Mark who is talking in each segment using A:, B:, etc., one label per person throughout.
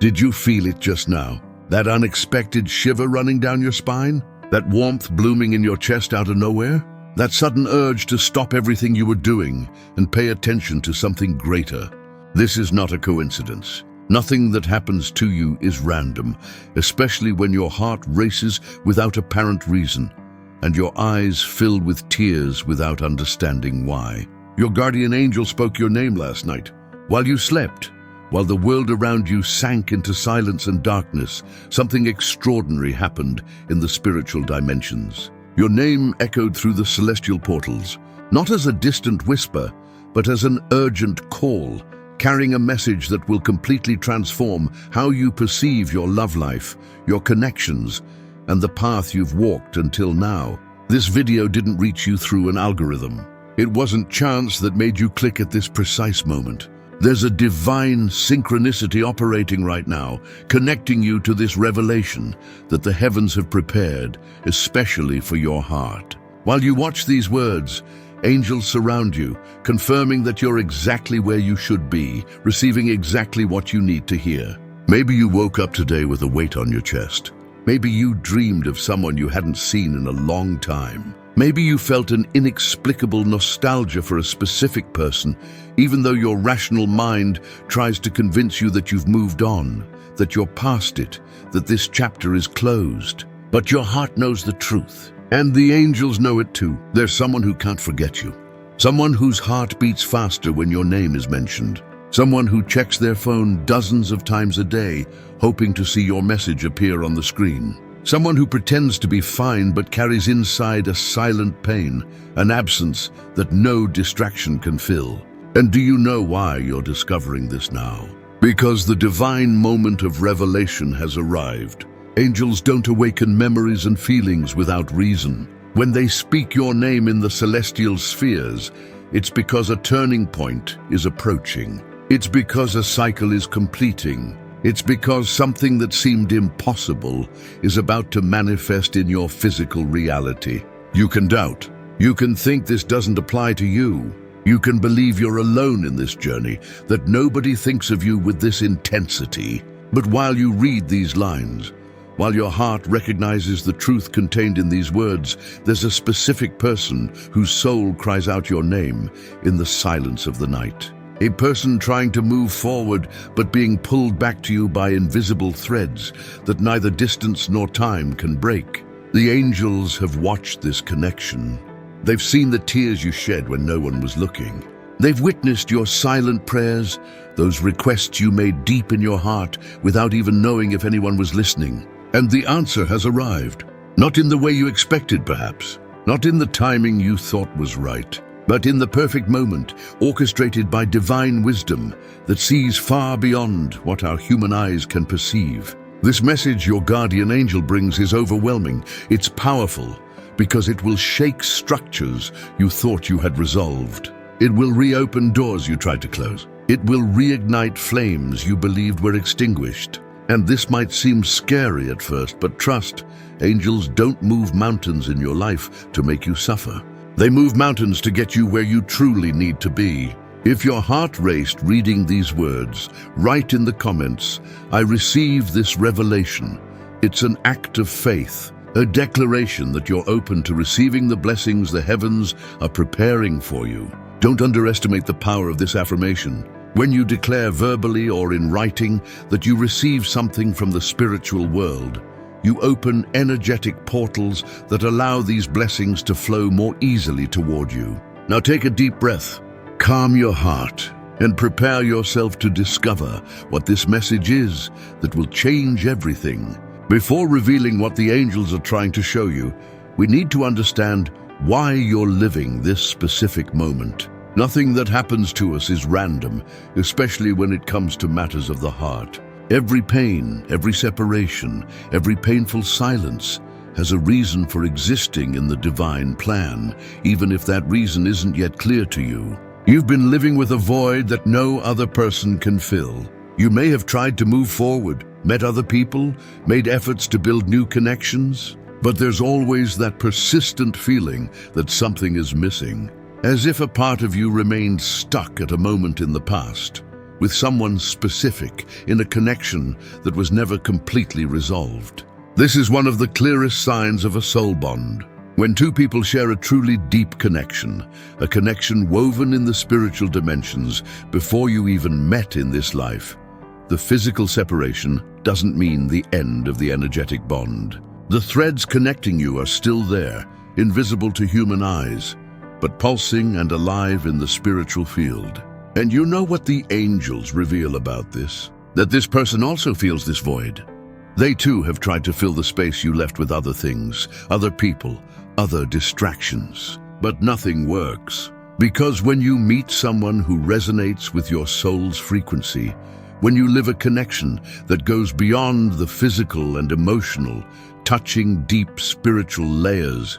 A: Did you feel it just now? That unexpected shiver running down your spine? That warmth blooming in your chest out of nowhere? That sudden urge to stop everything you were doing and pay attention to something greater? This is not a coincidence. Nothing that happens to you is random, especially when your heart races without apparent reason and your eyes filled with tears without understanding why. Your guardian angel spoke your name last night. While you slept, while the world around you sank into silence and darkness, something extraordinary happened in the spiritual dimensions. Your name echoed through the celestial portals, not as a distant whisper, but as an urgent call, carrying a message that will completely transform how you perceive your love life, your connections, and the path you've walked until now. This video didn't reach you through an algorithm. It wasn't chance that made you click at this precise moment. There's a divine synchronicity operating right now, connecting you to this revelation that the heavens have prepared, especially for your heart. While you watch these words, angels surround you, confirming that you're exactly where you should be, receiving exactly what you need to hear. Maybe you woke up today with a weight on your chest. Maybe you dreamed of someone you hadn't seen in a long time. Maybe you felt an inexplicable nostalgia for a specific person, even though your rational mind tries to convince you that you've moved on, that you're past it, that this chapter is closed. But your heart knows the truth, and the angels know it too. There's someone who can't forget you. Someone whose heart beats faster when your name is mentioned. Someone who checks their phone dozens of times a day, hoping to see your message appear on the screen. Someone who pretends to be fine but carries inside a silent pain, an absence that no distraction can fill. And do you know why you're discovering this now? Because the divine moment of revelation has arrived. Angels don't awaken memories and feelings without reason. When they speak your name in the celestial spheres, it's because a turning point is approaching. It's because a cycle is completing. It's because something that seemed impossible is about to manifest in your physical reality. You can doubt. You can think this doesn't apply to you. You can believe you're alone in this journey, that nobody thinks of you with this intensity. But while you read these lines, while your heart recognizes the truth contained in these words, there's a specific person whose soul cries out your name in the silence of the night. A person trying to move forward, but being pulled back to you by invisible threads that neither distance nor time can break. The angels have watched this connection. They've seen the tears you shed when no one was looking. They've witnessed your silent prayers, those requests you made deep in your heart without even knowing if anyone was listening. And the answer has arrived. Not in the way you expected, perhaps. Not in the timing you thought was right. But in the perfect moment, orchestrated by divine wisdom that sees far beyond what our human eyes can perceive. This message your guardian angel brings is overwhelming. It's powerful because it will shake structures you thought you had resolved. It will reopen doors you tried to close. It will reignite flames you believed were extinguished. And this might seem scary at first, but trust, angels don't move mountains in your life to make you suffer. They move mountains to get you where you truly need to be. If your heart raced reading these words, write in the comments, "I receive this revelation." It's an act of faith, a declaration that you're open to receiving the blessings the heavens are preparing for you. Don't underestimate the power of this affirmation. When you declare verbally or in writing that you receive something from the spiritual world, you open energetic portals that allow these blessings to flow more easily toward you. Now take a deep breath, calm your heart, and prepare yourself to discover what this message is that will change everything. Before revealing what the angels are trying to show you, we need to understand why you're living this specific moment. Nothing that happens to us is random, especially when it comes to matters of the heart. Every pain, every separation, every painful silence has a reason for existing in the divine plan, even if that reason isn't yet clear to you. You've been living with a void that no other person can fill. You may have tried to move forward, met other people, made efforts to build new connections, but there's always that persistent feeling that something is missing, as if a part of you remained stuck at a moment in the past. with someone specific, in a connection that was never completely resolved. This is one of the clearest signs of a soul bond. When two people share a truly deep connection, a connection woven in the spiritual dimensions before you even met in this life, the physical separation doesn't mean the end of the energetic bond. The threads connecting you are still there, invisible to human eyes, but pulsing and alive in the spiritual field. And you know what the angels reveal about this? That this person also feels this void. They too have tried to fill the space you left with other things, other people, other distractions. But nothing works. Because when you meet someone who resonates with your soul's frequency, when you live a connection that goes beyond the physical and emotional, touching deep spiritual layers,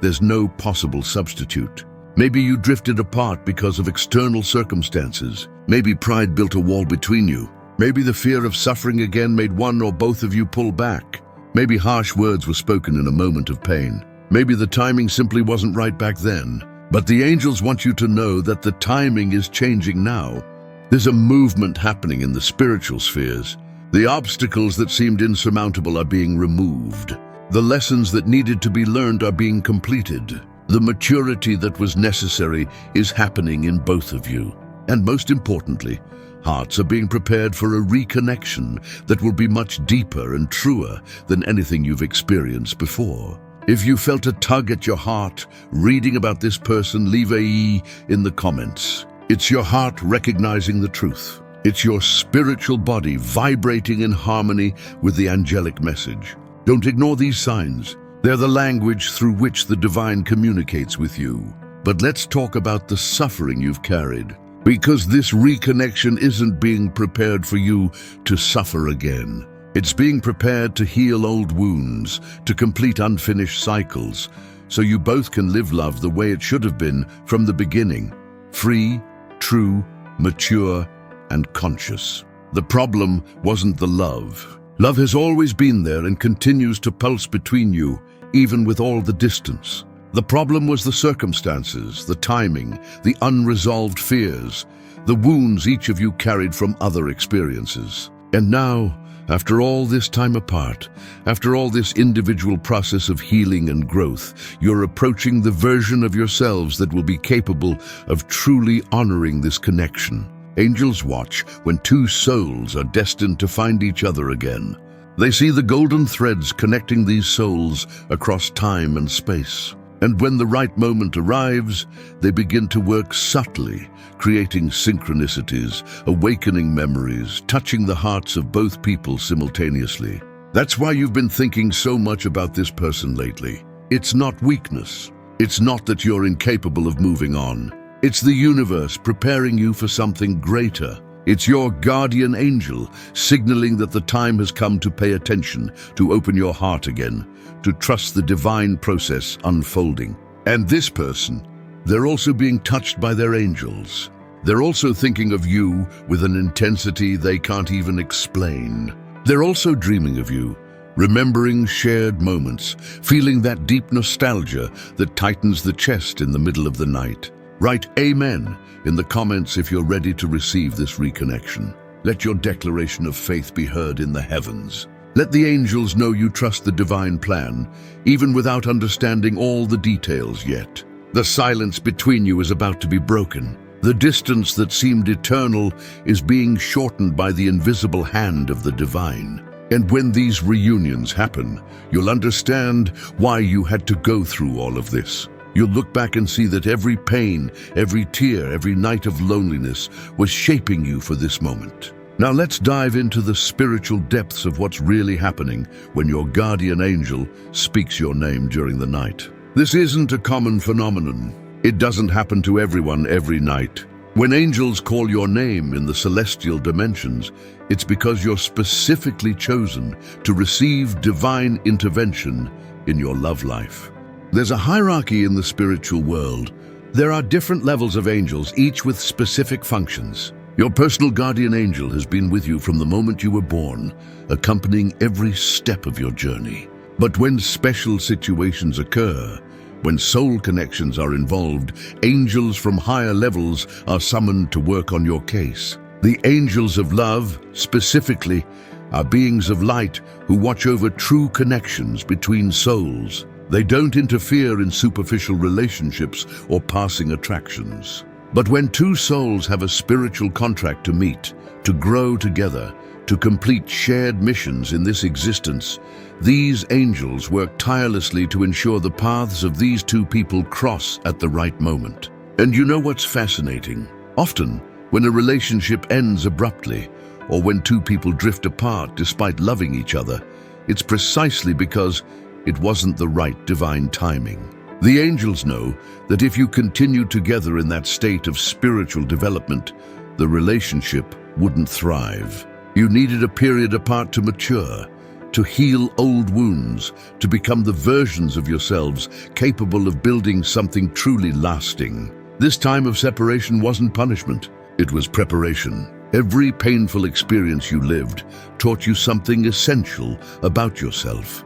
A: there's no possible substitute. Maybe you drifted apart because of external circumstances. Maybe pride built a wall between you. Maybe the fear of suffering again made one or both of you pull back. Maybe harsh words were spoken in a moment of pain. Maybe the timing simply wasn't right back then. But the angels want you to know that the timing is changing now. There's a movement happening in the spiritual spheres. The obstacles that seemed insurmountable are being removed. The lessons that needed to be learned are being completed. The maturity that was necessary is happening in both of you. And most importantly, hearts are being prepared for a reconnection that will be much deeper and truer than anything you've experienced before. If you felt a tug at your heart reading about this person, leave a E in the comments. It's your heart recognizing the truth. It's your spiritual body vibrating in harmony with the angelic message. Don't ignore these signs. They're the language through which the divine communicates with you. But let's talk about the suffering you've carried. Because this reconnection isn't being prepared for you to suffer again. It's being prepared to heal old wounds, to complete unfinished cycles, so you both can live love the way it should have been from the beginning. Free, true, mature, and conscious. The problem wasn't the love. Love has always been there and continues to pulse between you, even with all the distance. The problem was the circumstances, the timing, the unresolved fears, the wounds each of you carried from other experiences. And now, after all this time apart, after all this individual process of healing and growth, you're approaching the version of yourselves that will be capable of truly honoring this connection. Angels watch when two souls are destined to find each other again. They see the golden threads connecting these souls across time and space. And when the right moment arrives, they begin to work subtly, creating synchronicities, awakening memories, touching the hearts of both people simultaneously. That's why you've been thinking so much about this person lately. It's not weakness. It's not that you're incapable of moving on. It's the universe preparing you for something greater. It's your guardian angel signaling that the time has come to pay attention, to open your heart again, to trust the divine process unfolding. And this person, they're also being touched by their angels. They're also thinking of you with an intensity they can't even explain. They're also dreaming of you, remembering shared moments, feeling that deep nostalgia that tightens the chest in the middle of the night. Write Amen in the comments if you're ready to receive this reconnection. Let your declaration of faith be heard in the heavens. Let the angels know you trust the divine plan, even without understanding all the details yet. The silence between you is about to be broken. The distance that seemed eternal is being shortened by the invisible hand of the divine. And when these reunions happen, you'll understand why you had to go through all of this. You'll look back and see that every pain, every tear, every night of loneliness was shaping you for this moment. Now let's dive into the spiritual depths of what's really happening when your guardian angel speaks your name during the night. This isn't a common phenomenon. It doesn't happen to everyone every night. When angels call your name in the celestial dimensions, it's because you're specifically chosen to receive divine intervention in your love life. There's a hierarchy in the spiritual world. There are different levels of angels, each with specific functions. Your personal guardian angel has been with you from the moment you were born, accompanying every step of your journey. But when special situations occur, when soul connections are involved, angels from higher levels are summoned to work on your case. The angels of love, specifically, are beings of light who watch over true connections between souls. They don't interfere in superficial relationships or passing attractions. But when two souls have a spiritual contract to meet, to grow together, to complete shared missions in this existence, these angels work tirelessly to ensure the paths of these two people cross at the right moment. And you know what's fascinating? Often, when a relationship ends abruptly, or when two people drift apart despite loving each other, it's precisely because it wasn't the right divine timing. The angels know that if you continue together in that state of spiritual development, the relationship wouldn't thrive. You needed a period apart to mature, to heal old wounds, to become the versions of yourselves capable of building something truly lasting. This time of separation wasn't punishment, it was preparation. Every painful experience you lived taught you something essential about yourself.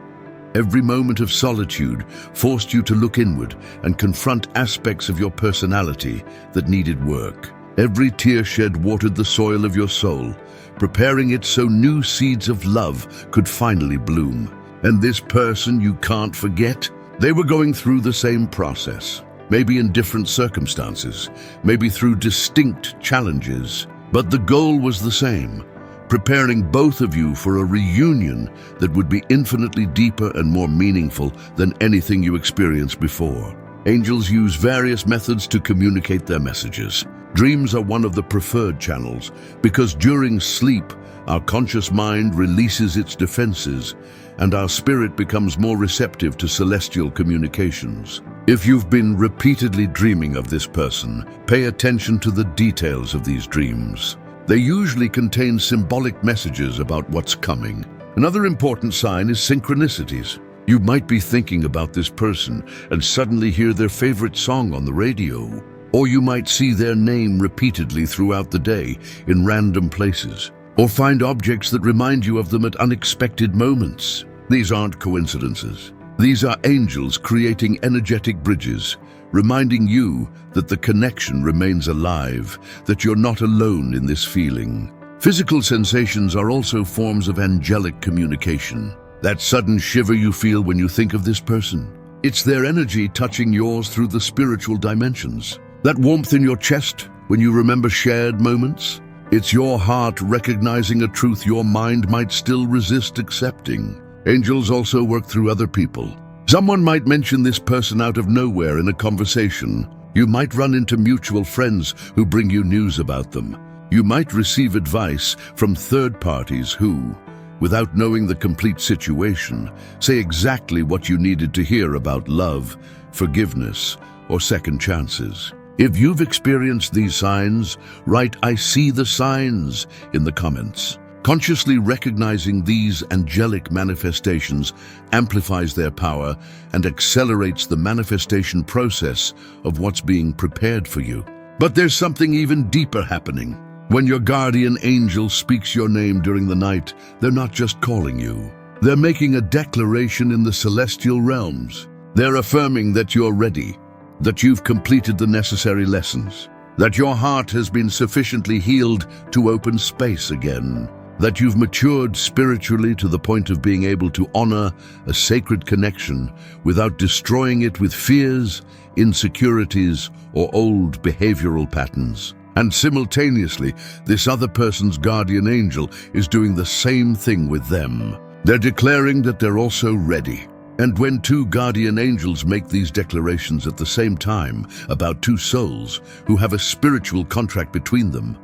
A: Every moment of solitude forced you to look inward and confront aspects of your personality that needed work. Every tear shed watered the soil of your soul, preparing it so new seeds of love could finally bloom. And this person you can't forget? They were going through the same process, maybe in different circumstances, maybe through distinct challenges. But the goal was the same, preparing both of you for a reunion that would be infinitely deeper and more meaningful than anything you experienced before. Angels use various methods to communicate their messages. Dreams are one of the preferred channels because during sleep, our conscious mind releases its defenses and our spirit becomes more receptive to celestial communications. If you've been repeatedly dreaming of this person, pay attention to the details of these dreams. They usually contain symbolic messages about what's coming. Another important sign is synchronicities. You might be thinking about this person and suddenly hear their favorite song on the radio. Or you might see their name repeatedly throughout the day in random places. Or find objects that remind you of them at unexpected moments. These aren't coincidences. These are angels creating energetic bridges, reminding you that the connection remains alive, that you're not alone in this feeling. Physical sensations are also forms of angelic communication. That sudden shiver you feel when you think of this person. It's their energy touching yours through the spiritual dimensions. That warmth in your chest when you remember shared moments. It's your heart recognizing a truth your mind might still resist accepting. Angels also work through other people. Someone might mention this person out of nowhere in a conversation. You might run into mutual friends who bring you news about them. You might receive advice from third parties who, without knowing the complete situation, say exactly what you needed to hear about love, forgiveness, or second chances. If you've experienced these signs, write "I see the signs" in the comments. Consciously recognizing these angelic manifestations amplifies their power and accelerates the manifestation process of what's being prepared for you. But there's something even deeper happening. When your guardian angel speaks your name during the night, they're not just calling you. They're making a declaration in the celestial realms. They're affirming that you're ready, that you've completed the necessary lessons, that your heart has been sufficiently healed to open space again, that you've matured spiritually to the point of being able to honor a sacred connection without destroying it with fears, insecurities, or old behavioral patterns. And simultaneously, this other person's guardian angel is doing the same thing with them. They're declaring that they're also ready. And when two guardian angels make these declarations at the same time about two souls who have a spiritual contract between them,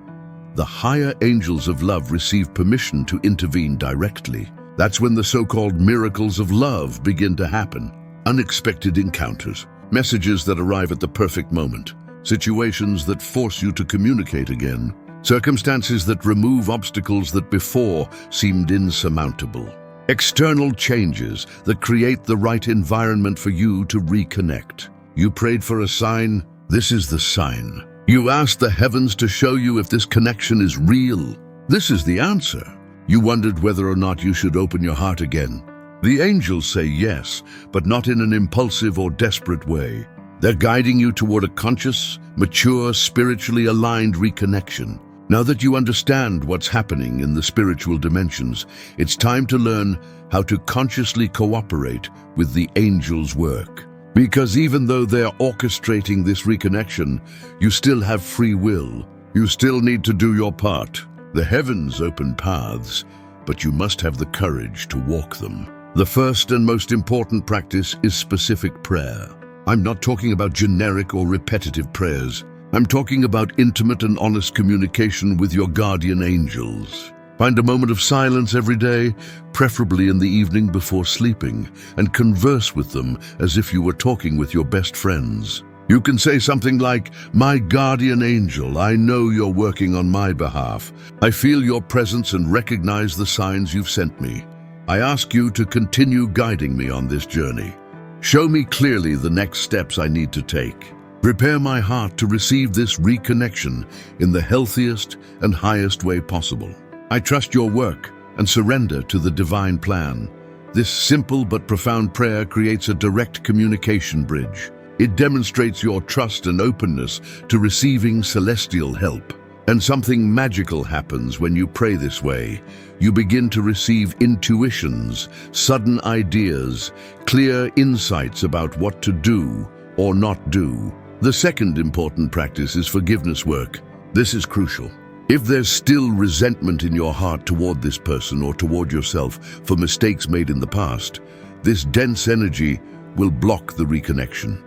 A: the higher angels of love receive permission to intervene directly. That's when the so-called miracles of love begin to happen. Unexpected encounters, messages that arrive at the perfect moment, situations that force you to communicate again, circumstances that remove obstacles that before seemed insurmountable, external changes that create the right environment for you to reconnect. You prayed for a sign. This is the sign. You asked the heavens to show you if this connection is real. This is the answer. You wondered whether or not you should open your heart again. The angels say yes, but not in an impulsive or desperate way. They're guiding you toward a conscious, mature, spiritually aligned reconnection. Now that you understand what's happening in the spiritual dimensions, it's time to learn how to consciously cooperate with the angels' work. Because even though they're orchestrating this reconnection, you still have free will. You still need to do your part. The heavens open paths, but you must have the courage to walk them. The first and most important practice is specific prayer. I'm not talking about generic or repetitive prayers. I'm talking about intimate and honest communication with your guardian angels. Find a moment of silence every day, preferably in the evening before sleeping, and converse with them as if you were talking with your best friends. You can say something like, "My guardian angel, I know you're working on my behalf. I feel your presence and recognize the signs you've sent me. I ask you to continue guiding me on this journey. Show me clearly the next steps I need to take. Prepare my heart to receive this reconnection in the healthiest and highest way possible. I trust your work and surrender to the divine plan." This simple but profound prayer creates a direct communication bridge. It demonstrates your trust and openness to receiving celestial help. And something magical happens when you pray this way. You begin to receive intuitions, sudden ideas, clear insights about what to do or not do. The second important practice is forgiveness work. This is crucial. If there's still resentment in your heart toward this person or toward yourself for mistakes made in the past, this dense energy will block the reconnection.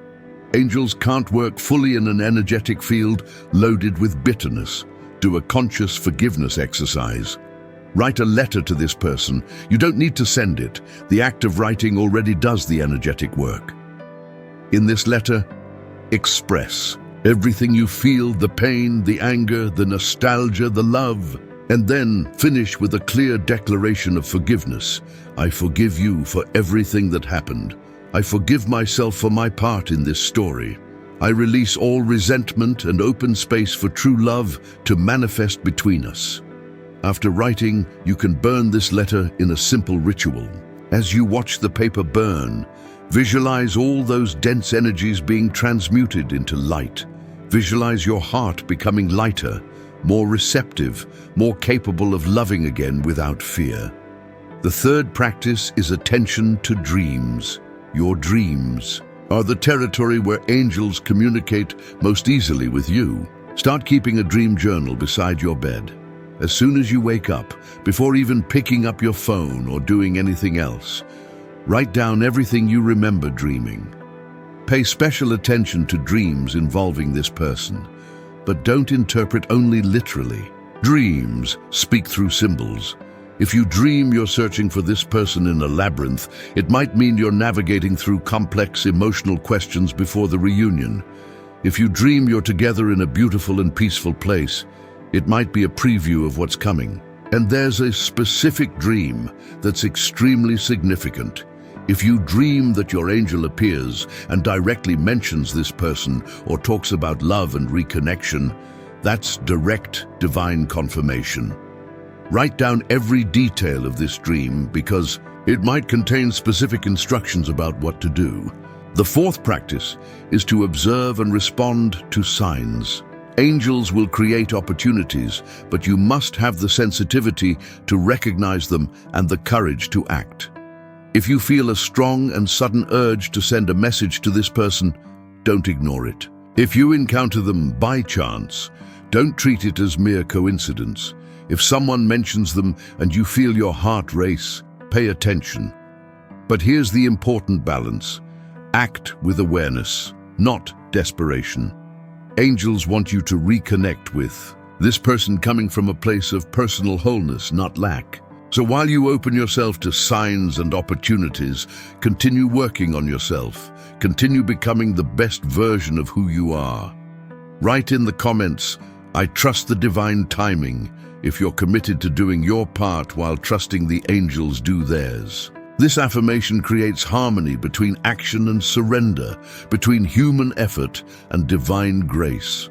A: Angels can't work fully in an energetic field loaded with bitterness. Do a conscious forgiveness exercise. Write a letter to this person. You don't need to send it. The act of writing already does the energetic work. In this letter, express everything you feel, the pain, the anger, the nostalgia, the love, and then finish with a clear declaration of forgiveness. I forgive you for everything that happened. I forgive myself for my part in this story. I release all resentment and open space for true love to manifest between us. After writing, you can burn this letter in a simple ritual. As you watch the paper burn, visualize all those dense energies being transmuted into light. Visualize your heart becoming lighter, more receptive, more capable of loving again without fear. The third practice is attention to dreams. Your dreams are the territory where angels communicate most easily with you. Start keeping a dream journal beside your bed. As soon as you wake up, before even picking up your phone or doing anything else, write down everything you remember dreaming. Pay special attention to dreams involving this person, but don't interpret only literally. Dreams speak through symbols. If you dream you're searching for this person in a labyrinth, it might mean you're navigating through complex emotional questions before the reunion. If you dream you're together in a beautiful and peaceful place, it might be a preview of what's coming. And there's a specific dream that's extremely significant. If you dream that your angel appears and directly mentions this person or talks about love and reconnection, that's direct divine confirmation. Write down every detail of this dream because it might contain specific instructions about what to do. The fourth practice is to observe and respond to signs. Angels will create opportunities, but you must have the sensitivity to recognize them and the courage to act. If you feel a strong and sudden urge to send a message to this person, don't ignore it. If you encounter them by chance, don't treat it as mere coincidence. If someone mentions them and you feel your heart race, pay attention. But here's the important balance. Act with awareness, not desperation. Angels want you to reconnect with this person coming from a place of personal wholeness, not lack. So while you open yourself to signs and opportunities, continue working on yourself. Continue becoming the best version of who you are. Write in the comments, "I trust the divine timing," if you're committed to doing your part while trusting the angels do theirs. This affirmation creates harmony between action and surrender, between human effort and divine grace.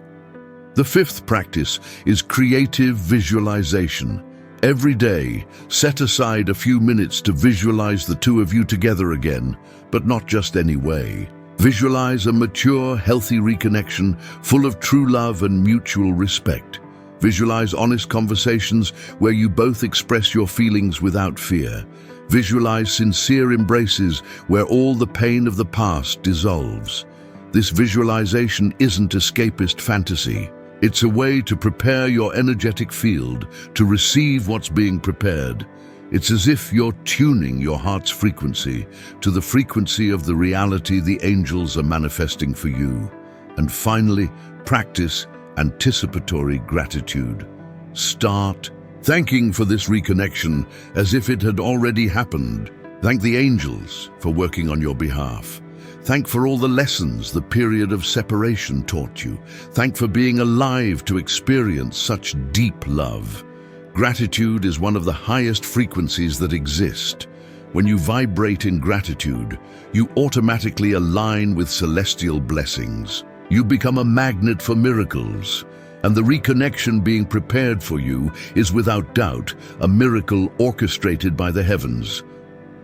A: The fifth practice is creative visualization. Every day, set aside a few minutes to visualize the two of you together again, but not just any way. Visualize a mature, healthy reconnection full of true love and mutual respect. Visualize honest conversations where you both express your feelings without fear. Visualize sincere embraces where all the pain of the past dissolves. This visualization isn't escapist fantasy. It's a way to prepare your energetic field to receive what's being prepared. It's as if you're tuning your heart's frequency to the frequency of the reality the angels are manifesting for you. And finally, practice anticipatory gratitude. Start thanking for this reconnection as if it had already happened. Thank the angels for working on your behalf. Thank for all the lessons the period of separation taught you. Thank for being alive to experience such deep love. Gratitude is one of the highest frequencies that exist. When you vibrate in gratitude, you automatically align with celestial blessings. You become a magnet for miracles, and the reconnection being prepared for you is without doubt a miracle orchestrated by the heavens.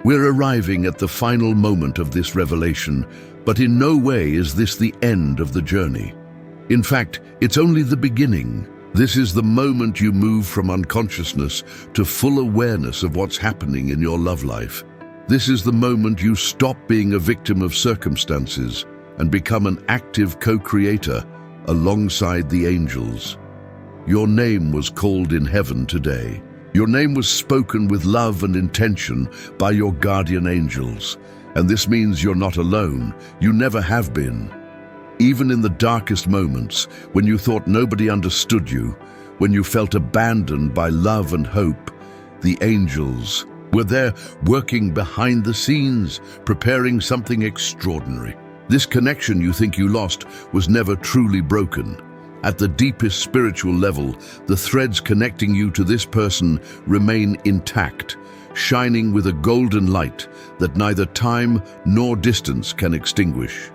A: We're arriving at the final moment of this revelation, but in no way is this the end of the journey. In fact, it's only the beginning. This is the moment you move from unconsciousness to full awareness of what's happening in your love life. This is the moment you stop being a victim of circumstances and become an active co-creator alongside the angels. Your name was called in heaven today. Your name was spoken with love and intention by your guardian angels. And this means you're not alone. You never have been. Even in the darkest moments, when you thought nobody understood you, when you felt abandoned by love and hope, the angels were there working behind the scenes, preparing something extraordinary. This connection you think you lost was never truly broken. At the deepest spiritual level, the threads connecting you to this person remain intact, shining with a golden light that neither time nor distance can extinguish.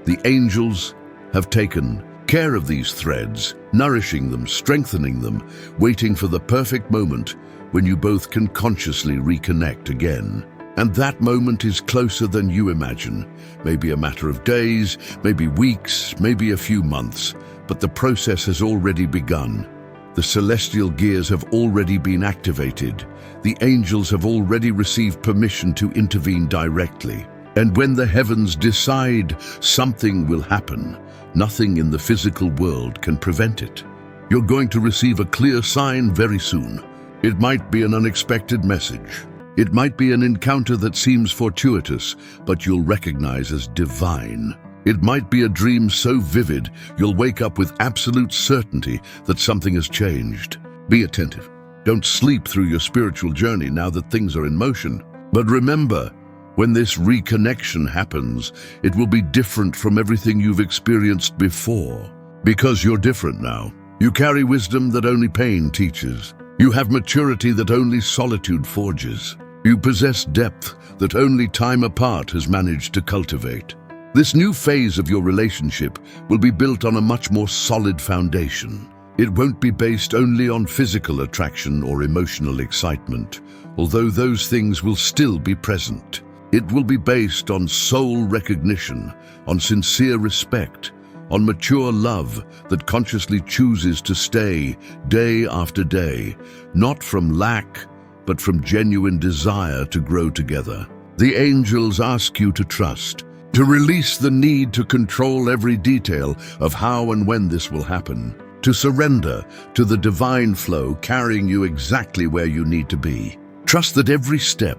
A: The angels have taken care of these threads, nourishing them, strengthening them, waiting for the perfect moment when you both can consciously reconnect again. And that moment is closer than you imagine. Maybe a matter of days, maybe weeks, maybe a few months. But the process has already begun. The celestial gears have already been activated. The angels have already received permission to intervene directly. And when the heavens decide something will happen, nothing in the physical world can prevent it. You're going to receive a clear sign very soon. It might be an unexpected message. It might be an encounter that seems fortuitous, but you'll recognize as divine. It might be a dream so vivid, you'll wake up with absolute certainty that something has changed. Be attentive. Don't sleep through your spiritual journey now that things are in motion. But remember, when this reconnection happens, it will be different from everything you've experienced before. Because you're different now. You carry wisdom that only pain teaches. You have maturity that only solitude forges. You possess depth that only time apart has managed to cultivate. This new phase of your relationship will be built on a much more solid foundation. It won't be based only on physical attraction or emotional excitement, although those things will still be present. It will be based on soul recognition, on sincere respect, on mature love that consciously chooses to stay day after day, not from lack, but from genuine desire to grow together. The angels ask you to trust, to release the need to control every detail of how and when this will happen, to surrender to the divine flow carrying you exactly where you need to be. Trust that every step,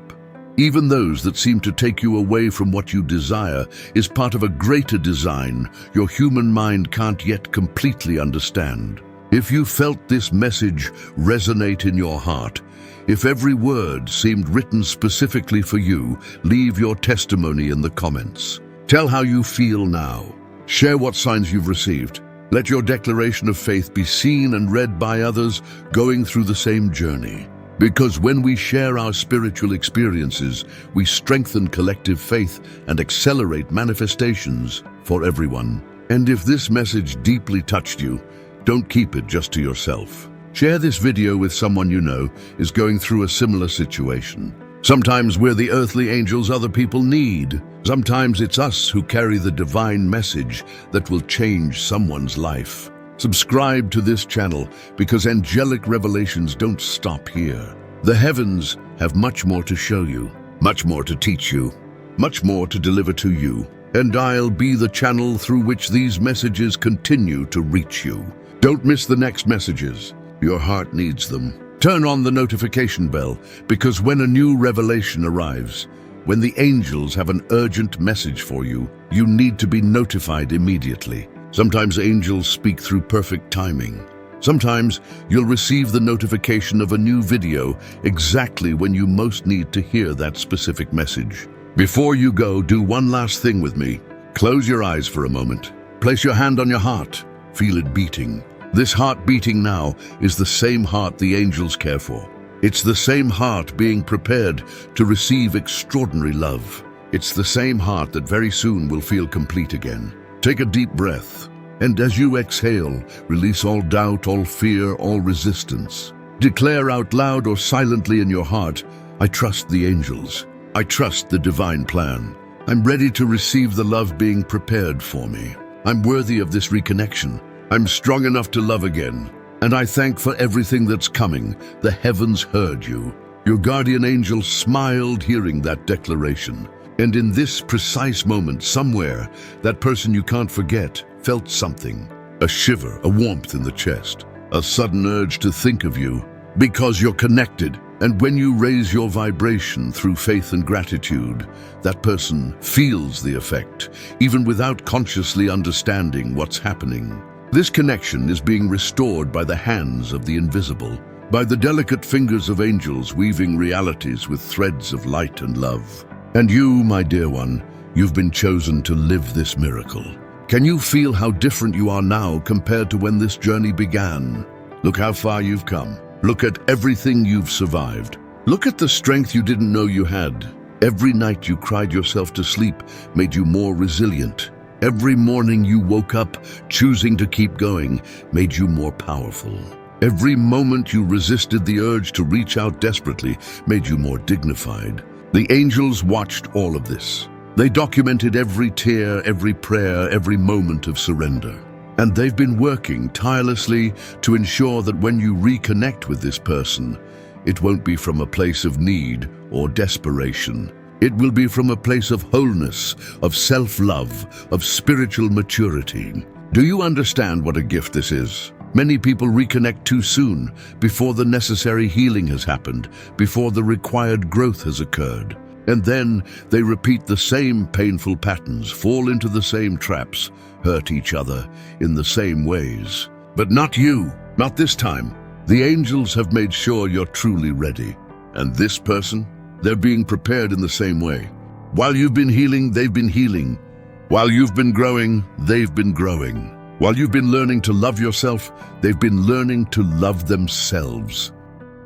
A: even those that seem to take you away from what you desire, is part of a greater design your human mind can't yet completely understand. If you felt this message resonate in your heart, if every word seemed written specifically for you, leave your testimony in the comments. Tell how you feel now. Share what signs you've received. Let your declaration of faith be seen and read by others going through the same journey. Because when we share our spiritual experiences, we strengthen collective faith and accelerate manifestations for everyone. And if this message deeply touched you, don't keep it just to yourself. Share this video with someone you know is going through a similar situation. Sometimes we're the earthly angels other people need. Sometimes it's us who carry the divine message that will change someone's life. Subscribe to this channel because angelic revelations don't stop here. The heavens have much more to show you, much more to teach you, much more to deliver to you. And I'll be the channel through which these messages continue to reach you. Don't miss the next messages. Your heart needs them. Turn on the notification bell, because when a new revelation arrives, when the angels have an urgent message for you, you need to be notified immediately. Sometimes angels speak through perfect timing. Sometimes you'll receive the notification of a new video exactly when you most need to hear that specific message. Before you go, do one last thing with me. Close your eyes for a moment. Place your hand on your heart. Feel it beating. This heart beating now is the same heart the angels care for. It's the same heart being prepared to receive extraordinary love. It's the same heart that very soon will feel complete again. Take a deep breath, and as you exhale, release all doubt, all fear, all resistance. Declare out loud or silently in your heart, I trust the angels. I trust the divine plan. I'm ready to receive the love being prepared for me. I'm worthy of this reconnection. I'm strong enough to love again. And I thank for everything that's coming. The heavens heard you. Your guardian angel smiled hearing that declaration. And in this precise moment, somewhere, that person you can't forget felt something. A shiver, a warmth in the chest, a sudden urge to think of you, because you're connected. And when you raise your vibration through faith and gratitude, that person feels the effect, even without consciously understanding what's happening. This connection is being restored by the hands of the invisible, by the delicate fingers of angels weaving realities with threads of light and love. And you, my dear one, you've been chosen to live this miracle. Can you feel how different you are now compared to when this journey began? Look how far you've come. Look at everything you've survived. Look at the strength you didn't know you had. Every night you cried yourself to sleep made you more resilient. Every morning you woke up choosing to keep going made you more powerful. Every moment you resisted the urge to reach out desperately made you more dignified. The angels watched all of this. They documented every tear, every prayer, every moment of surrender. And they've been working tirelessly to ensure that when you reconnect with this person, it won't be from a place of need or desperation. It will be from a place of wholeness, of self-love, of spiritual maturity. Do you understand what a gift this is? Many people reconnect too soon, before the necessary healing has happened, before the required growth has occurred. And then they repeat the same painful patterns, fall into the same traps, hurt each other in the same ways. But not you, not this time. The angels have made sure you're truly ready. And this person, they're being prepared in the same way. While you've been healing, they've been healing. While you've been growing, they've been growing. While you've been learning to love yourself, they've been learning to love themselves.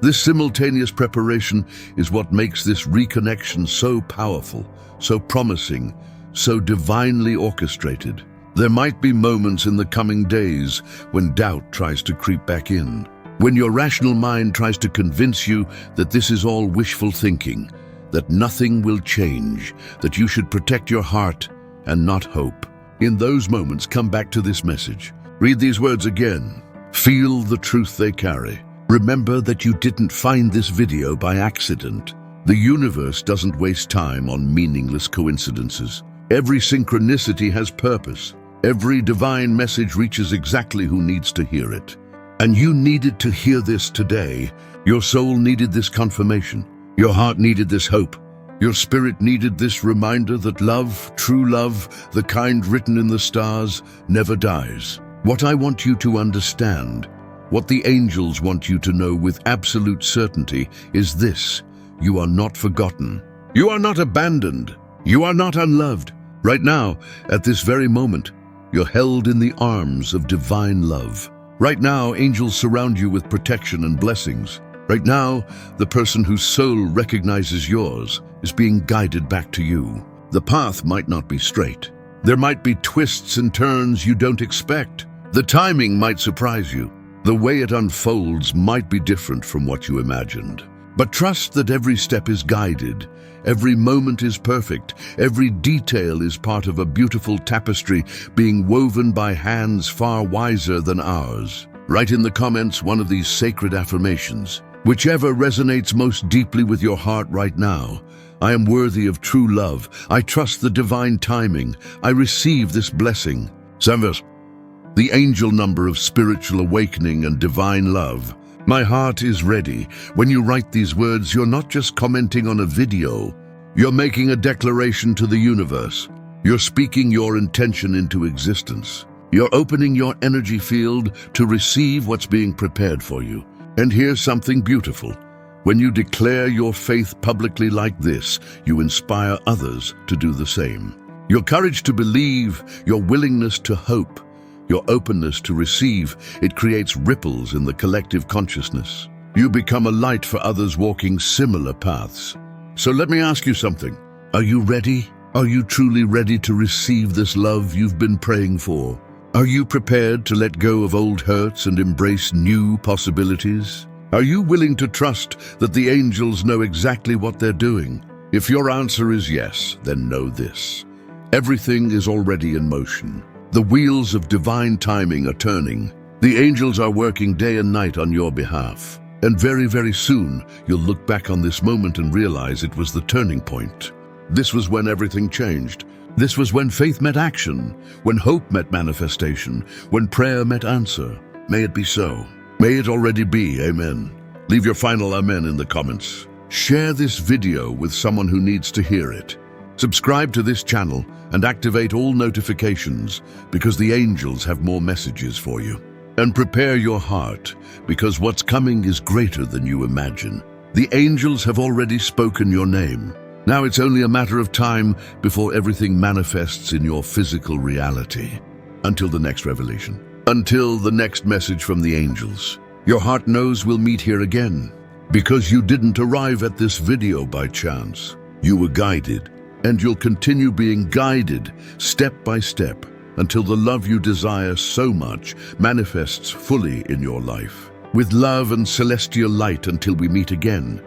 A: This simultaneous preparation is what makes this reconnection so powerful, so promising, so divinely orchestrated. There might be moments in the coming days when doubt tries to creep back in, when your rational mind tries to convince you that this is all wishful thinking, that nothing will change, that you should protect your heart and not hope. In those moments, come back to this message. Read these words again. Feel the truth they carry. Remember that you didn't find this video by accident. The universe doesn't waste time on meaningless coincidences. Every synchronicity has purpose. Every divine message reaches exactly who needs to hear it. And you needed to hear this today. Your soul needed this confirmation. Your heart needed this hope. Your spirit needed this reminder that love, true love, the kind written in the stars, never dies. What I want you to understand, what the angels want you to know with absolute certainty, is this: you are not forgotten. You are not abandoned. You are not unloved. Right now, at this very moment, you're held in the arms of divine love. Right now, angels surround you with protection and blessings. Right now, the person whose soul recognizes yours is being guided back to you. The path might not be straight. There might be twists and turns you don't expect. The timing might surprise you. The way it unfolds might be different from what you imagined. But trust that every step is guided, every moment is perfect, every detail is part of a beautiful tapestry being woven by hands far wiser than ours. Write in the comments one of these sacred affirmations. Whichever resonates most deeply with your heart right now. I am worthy of true love. I trust the divine timing. I receive this blessing. 7. The angel number of spiritual awakening and divine love. My heart is ready. When you write these words, you're not just commenting on a video. You're making a declaration to the universe. You're speaking your intention into existence. You're opening your energy field to receive what's being prepared for you. And here's something beautiful. When you declare your faith publicly like this, you inspire others to do the same. Your courage to believe, your willingness to hope, your openness to receive, it creates ripples in the collective consciousness. You become a light for others walking similar paths. So let me ask you something. Are you ready? Are you truly ready to receive this love you've been praying for? Are you prepared to let go of old hurts and embrace new possibilities? Are you willing to trust that the angels know exactly what they're doing? If your answer is yes, then know this. Everything is already in motion. The wheels of divine timing are turning. The angels are working day and night on your behalf. And very, very soon, you'll look back on this moment and realize it was the turning point. This was when everything changed. This was when faith met action, when hope met manifestation, when prayer met answer. May it be so. May it already be. Amen. Leave your final amen in the comments. Share this video with someone who needs to hear it. Subscribe to this channel and activate all notifications because the angels have more messages for you. And prepare your heart because what's coming is greater than you imagine. The angels have already spoken your name. Now it's only a matter of time before everything manifests in your physical reality. Until the next revelation. Until the next message from the angels. Your heart knows we'll meet here again. Because you didn't arrive at this video by chance. You were guided. And you'll continue being guided step by step until the love you desire so much manifests fully in your life. With love and celestial light until we meet again.